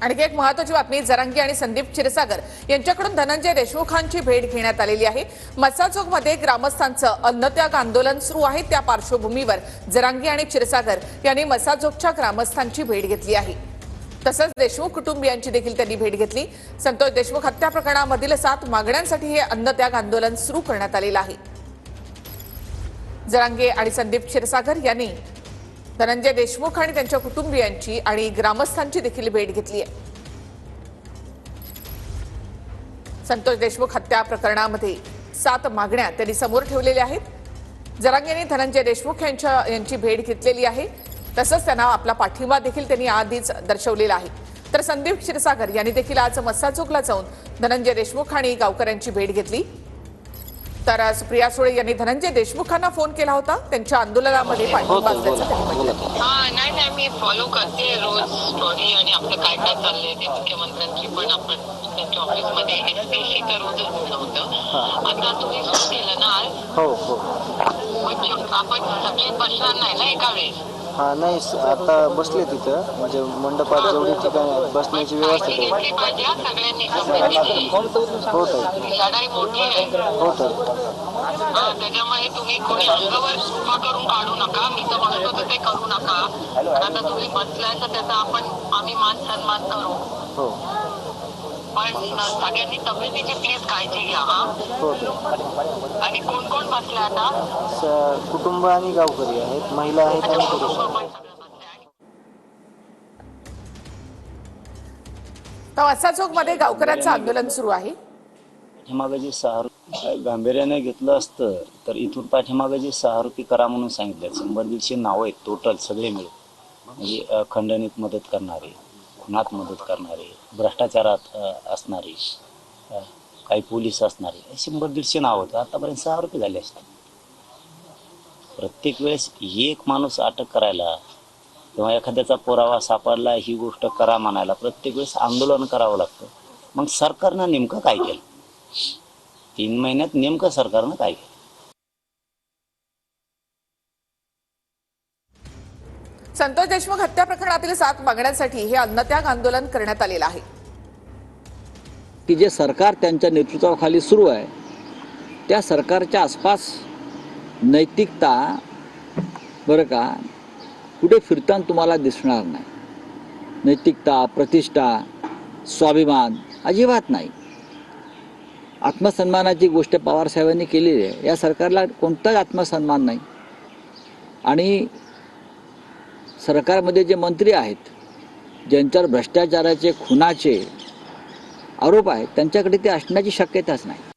आणखी एक महत्त्वाची बातमी, जरांगे आणि संदीप क्षीरसागर यांच्याकडून धनंजय देशमुखांची भेट घेण्यात आलेली आहे। मसाजोगमध्ये ग्रामस्थांचं अन्नत्याग आंदोलन सुरू आहे, त्या पार्श्वभूमीवर जरांगे आणि क्षीरसागर यांनी मसाजोगच्या ग्रामस्थांची भेट घेतली आहे। तसंच देशमुख कुटुंबियांची देखील त्यांनी भेट घेतली। संतोष देशमुख हत्या प्रकरणामधील 7 मागण्यांसाठी हे अन्नत्याग आंदोलन सुरू करण्यात आलेलं आहे। जरांगे आणि संदीप क्षीरसागर यांनी धनंजय देशमुख आणि त्यांच्या कुटुंबियांची आणि ग्रामस्थांची देखील भेट घेतली आहे। संतोष देशमुख हत्या प्रकरणामध्ये 7 मागण्या त्यांनी समोर ठेवलेल्या आहेत। जरांगे यांनी धनंजय देशमुख यांची भेट घेतलेली आहे, तसंच त्यांना आपला पाठिंबा देखील त्यांनी आधीच दर्शवलेला आहे। तर संदीप क्षीरसागर यांनी देखील आज मसाजोगला जाऊन धनंजय देशमुख आणि गावकऱ्यांची भेट घेतली। तर सुप्रिया सुळे यांनी धनंजय देशमुखांना फोन केला होता, त्यांच्या आंदोलनामध्ये पाठिंबा असल्याचं त्यांनी म्हटलं। नाही मी फॉलो करते रोज स्टोरी आणि आपलं काय काय चाललंय ते मुख्यमंत्र्यांची पण आपण त्यांच्या ऑफिसमध्ये एसपीशी तर रोजच बोलणं होतं। आता तुम्ही सुरू केलं ना आज? हो आपण सगळे बसणार नाही ना एका वेळेस? नाही आता बसले तिथं, म्हणजे मंडपात जेवढी ठिकाणी बसण्याची व्यवस्था घेतली पाहिजे सगळ्यांनी कमिटीने। लढाई मोठी आहे। त्याच्यामुळे तुम्ही कोणी अंगावर सुका करून काढू नका। मी तर म्हणत होतो ते करू नका। आता तुम्ही बसलाय तर त्याचा आम्ही मान सन्मान करू, पण सगळ्यांनी तब्येतीची प्लीज काळजी घ्या। आणि कोण कोण बसले आता? कुटुंब आणि गावकरी आहेत, महिला आहेत आणि पुरुष आहेत। मसाजोगमध्ये गावकऱ्यांचं आंदोलन सुरू आहे। पाठीमागे जे गांभीर्याने घेतलं असतं तर इथून पाठीमागे जे 6 आरोपी करा म्हणून सांगितले, 100-150 नावं आहेत टोटल सगळे मिळून, म्हणजे खंडणीत मदत करणारे, खुनात मदत करणारे, भ्रष्टाचारात असणारे, काही पोलीस असणारे, 100-150 नावं होतं। आतापर्यंत 6 आरोपी झाले असतात। प्रत्येक वेळेस एक माणूस अटक करायला किंवा एखाद्याचा पुरावा सापडला ही गोष्ट करा म्हणायला प्रत्येक वेळेस आंदोलन करावं लागतं। मग सरकारनं नेमकं काय केलं? 3 महिन्यात नेमकं सरकारनं काय केलं? संतोष देशमुख हत्या प्रकरणातील 7 मागण्यांसाठी हे अन्नत्याग आंदोलन करण्यात आलेलं आहे। की जे सरकार त्यांच्या नेतृत्वाखाली सुरू आहे, त्या सरकारच्या आसपास नैतिकता बरं का कुठे फिरताना तुम्हाला दिसणार नाही। नैतिकता, प्रतिष्ठा, स्वाभिमान अजिबात नाही। आत्मसन्मानाची गोष्ट पवार साहेबांनी केलेली आहे, या सरकारला कोणताच आत्मसन्मान नाही। आणि सरकारमध्ये जे मंत्री आहेत, ज्यांच्यावर भ्रष्टाचाराचे, खुनाचे आरोप आहेत, त्यांच्याकडे ते असण्याची शक्यताच नाही।